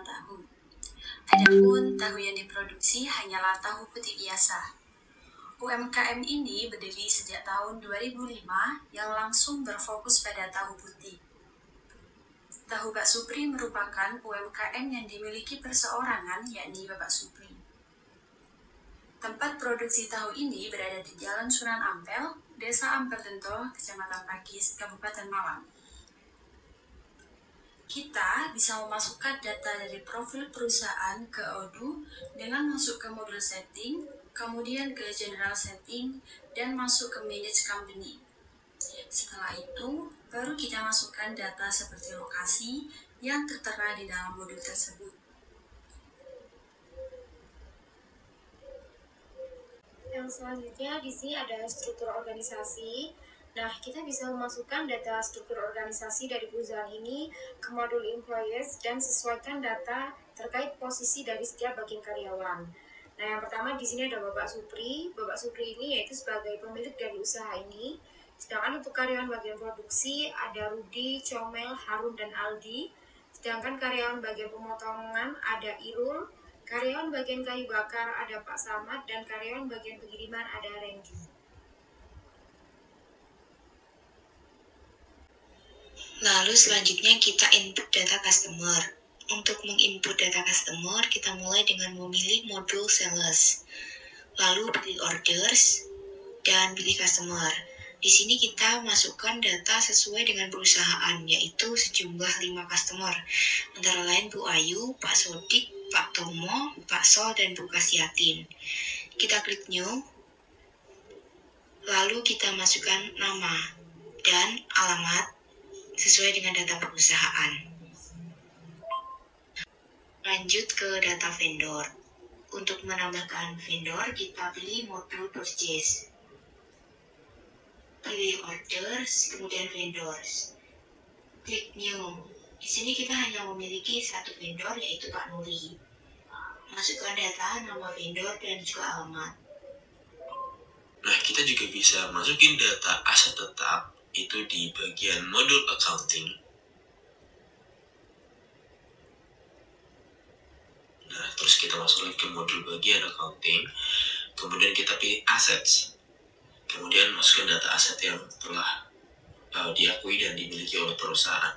berjualan tahu. Adapun tahu yang diproduksi hanyalah tahu putih biasa. UMKM ini berdiri sejak tahun 2005 yang langsung berfokus pada tahu putih. Tahu Pak Supri merupakan UMKM yang dimiliki perseorangan, yakni Bapak Supri. Tempat produksi tahu ini berada di Jalan Sunan Ampel, Desa Ampel Dento, Kecamatan Pakis, Kabupaten Malang. Kita bisa memasukkan data dari profil perusahaan ke Odoo dengan masuk ke modul setting, kemudian ke general setting, dan masuk ke manage company. Setelah itu, baru kita masukkan data seperti lokasi yang tertera di dalam modul tersebut. Yang selanjutnya di sini ada struktur organisasi. Nah, kita bisa memasukkan data struktur organisasi dari perusahaan ini ke modul employees dan sesuaikan data terkait posisi dari setiap bagian karyawan. Nah, yang pertama di sini ada Bapak Supri. Bapak Supri ini yaitu sebagai pemilik dari usaha ini. Sedangkan untuk karyawan bagian produksi ada Rudi, Comel, Harun, dan Aldi. Sedangkan karyawan bagian pemotongan ada Irul. Karyawan bagian kayu bakar ada Pak Samad, dan karyawan bagian pengiriman ada Randy. Lalu selanjutnya kita input data customer. Untuk menginput data customer, kita mulai dengan memilih modul sales, lalu pilih orders, dan pilih customer. Di sini kita masukkan data sesuai dengan perusahaan, yaitu sejumlah 5 customer, antara lain Bu Ayu, Pak Sodik, Pak Tomo, Pak Sol, dan Bu Kasiatin. Kita klik new, lalu kita masukkan nama dan alamat sesuai dengan data perusahaan. Lanjut ke data vendor. Untuk menambahkan vendor, kita pilih modul purchase. Pilih orders, kemudian vendors. Klik new. Di sini kita hanya memiliki satu vendor, yaitu Pak Nuri. Masukkan data, nama vendor, dan juga alamat. Nah, kita juga bisa masukin data aset tetap, itu di bagian modul accounting. Nah, terus kita masuk lagi ke modul bagian accounting, kemudian kita pilih assets. Kemudian masukkan data aset yang telah diakui dan dimiliki oleh perusahaan.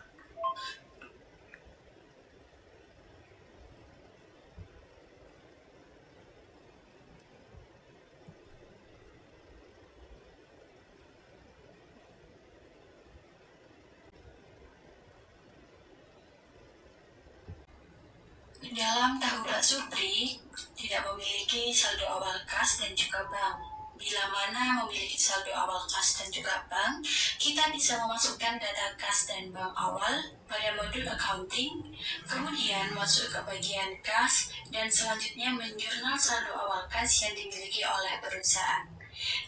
Dalam tahu Pak Supri tidak memiliki saldo awal kas dan juga bank. Bila mana memiliki saldo awal kas dan juga bank, kita bisa memasukkan data kas dan bank awal pada modul accounting, kemudian masuk ke bagian kas, dan selanjutnya menjurnal saldo awal kas yang dimiliki oleh perusahaan.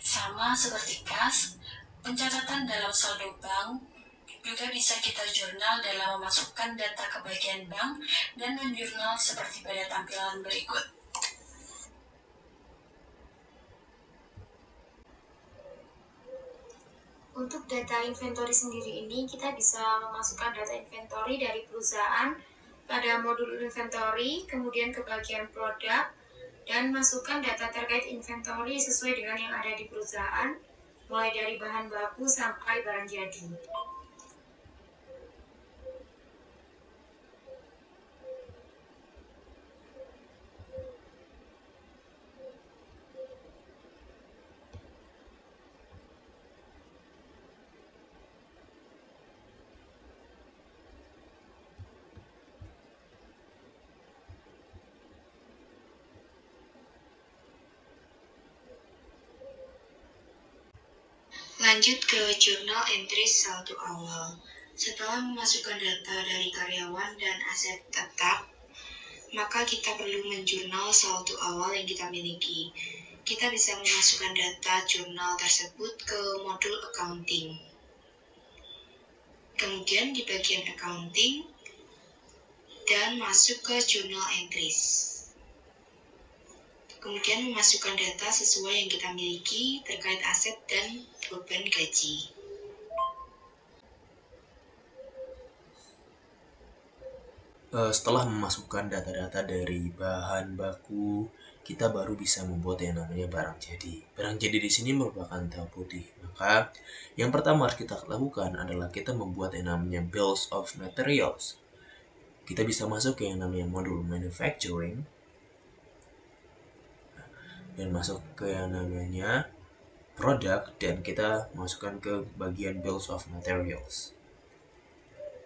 Sama seperti kas, pencatatan dalam saldo bank juga bisa kita jurnal dalam memasukkan data ke bagian bank dan menjurnal seperti pada tampilan berikut. Untuk data inventory sendiri ini, kita bisa memasukkan data inventory dari perusahaan pada modul inventory, kemudian ke bagian produk, dan masukkan data terkait inventory sesuai dengan yang ada di perusahaan, mulai dari bahan baku sampai barang jadi. Lanjut ke jurnal entries saldo awal. Setelah memasukkan data dari karyawan dan aset tetap, maka kita perlu menjurnal saldo awal yang kita miliki. Kita bisa memasukkan data jurnal tersebut ke modul accounting. Kemudian di bagian accounting, dan masuk ke jurnal entries. Kemudian memasukkan data sesuai yang kita miliki terkait aset dan beban gaji. setelah memasukkan data-data dari bahan baku, kita baru bisa membuat yang namanya barang jadi. Barang jadi di sini merupakan tahu putih. Maka yang pertama harus kita lakukan adalah kita membuat yang namanya bills of materials. Kita bisa masuk ke yang namanya modul manufacturing dan masuk ke yang namanya product, dan kita masukkan ke bagian bills of materials.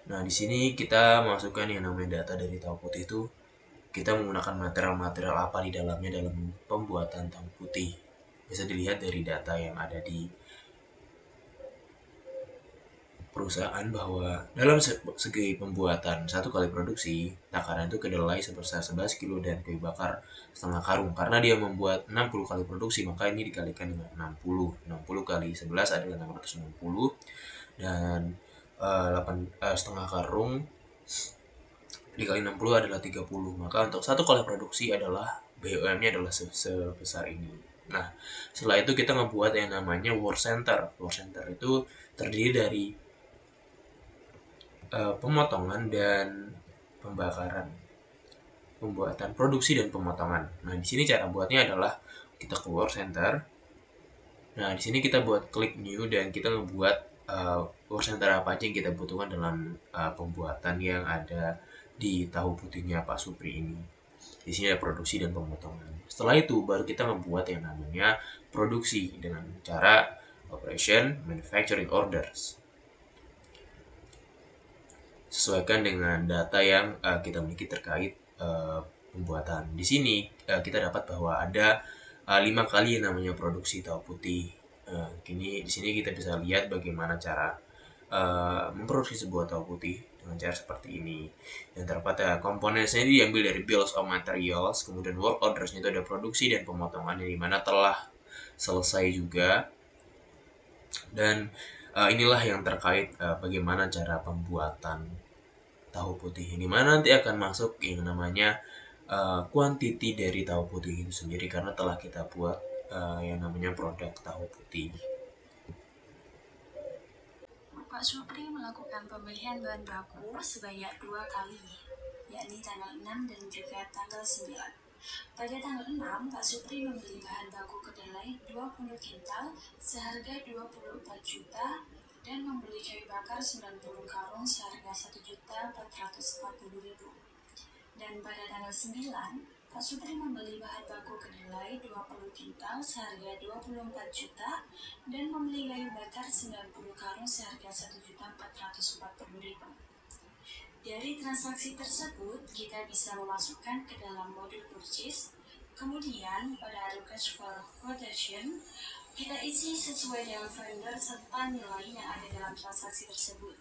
Nah, di sini kita masukkan yang namanya data dari tahu putih itu. Kita menggunakan material-material apa di dalamnya dalam pembuatan tahu putih. Bisa dilihat dari data yang ada di perusahaan bahwa dalam segi pembuatan 1 kali produksi, takaran itu kedelai sebesar 11 kilo dan kayu bakar setengah karung. Karena dia membuat 60 kali produksi, maka ini dikalikan dengan 60. 60 kali 11 adalah 660, dan setengah karung dikali 60 adalah 30. Maka untuk 1 kali produksi adalah BUM-nya adalah sebesar ini. Nah, setelah itu kita ngebuat yang namanya work center. Work center itu terdiri dari pemotongan dan pembakaran, pembuatan produksi dan pemotongan. Nah, di sini cara buatnya adalah kita ke work center. Nah, di sini kita buat klik new dan kita ngebuat work center apa aja yang kita butuhkan dalam pembuatan yang ada di tahu putihnya Pak Supri ini. Di sini ada produksi dan pemotongan. Setelah itu baru kita membuat yang namanya produksi dengan cara operation manufacturing orders. Sesuaikan dengan data yang kita miliki terkait pembuatan. Di sini kita dapat bahwa ada 5 kali yang namanya produksi tahu putih. Di sini kita bisa lihat bagaimana cara memproduksi sebuah tahu putih dengan cara seperti ini. Dan terdapat komponennya ini diambil dari bills of materials, kemudian work orders-nya itu ada produksi dan pemotongan yang dimana telah selesai juga. Dan inilah yang terkait bagaimana cara pembuatan tahu putih, ini mana nanti akan masuk yang namanya kuantiti dari tahu putih itu sendiri, karena telah kita buat yang namanya produk tahu putih. Pak Supri melakukan pembelian bahan baku sebanyak 2 kali, yakni tanggal 6 dan juga tanggal 9. Pada tanggal 6, Pak Supri membeli bahan baku kedelai 20 kintal seharga 24 juta dan membeli kayu bakar 90 karung seharga 1.440.000. Dan pada tanggal 9, Pak Supri membeli bahan baku kedelai 20 kintal seharga 24 juta dan membeli kayu bakar 90 karung seharga 1.440.000. Dari transaksi tersebut, kita bisa memasukkan ke dalam modul purchase. Kemudian, pada request for quotation, kita isi sesuai dengan vendor serta nilai yang ada dalam transaksi tersebut.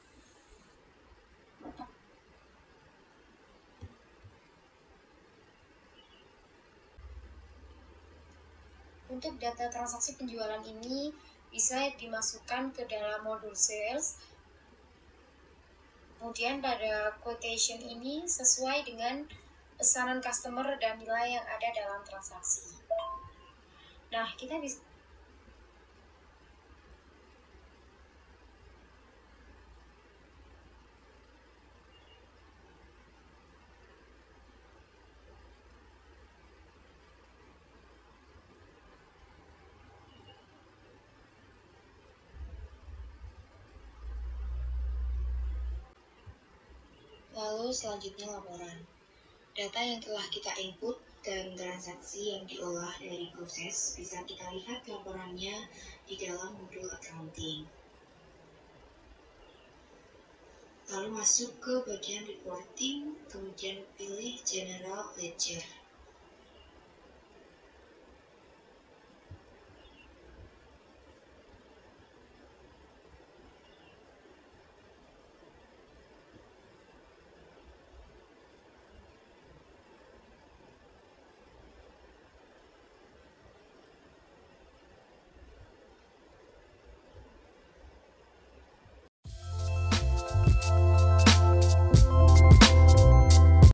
Untuk data transaksi penjualan ini bisa dimasukkan ke dalam modul sales. Kemudian pada quotation ini sesuai dengan pesanan customer dan nilai yang ada dalam transaksi. Nah, kita bisa Lalu selanjutnya laporan. Data yang telah kita input dan transaksi yang diolah dari proses bisa kita lihat laporannya di dalam modul accounting. Lalu masuk ke bagian reporting, kemudian pilih general ledger.